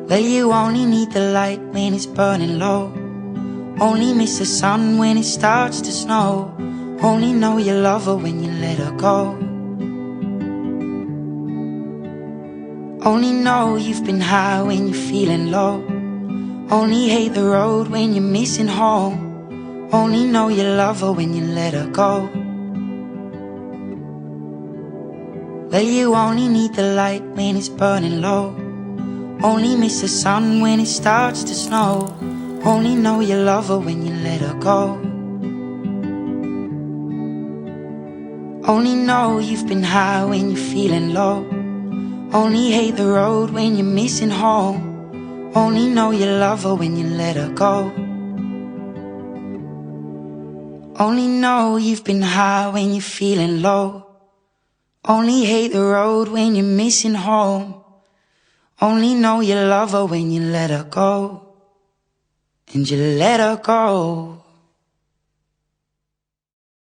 Well, you only need the light when it's burning low. Only miss the sun when it starts to snow. Only know you love her when you let her go. Only know you've been high when you're feeling low. Only hate the road when you're missing home. Only know you love her when you let her go. Well, you only need the light when it's burning low. Only miss the sun when it starts to snow. Only know you love her when you let her go. Only know you've been high when you're feeling low. Only hate the road when you're missing home. Only know you love her when you let her go. Only know you've been high when you're feeling low. Only hate the road when you're missing home. Only know you love her when you let her go. And you let her go.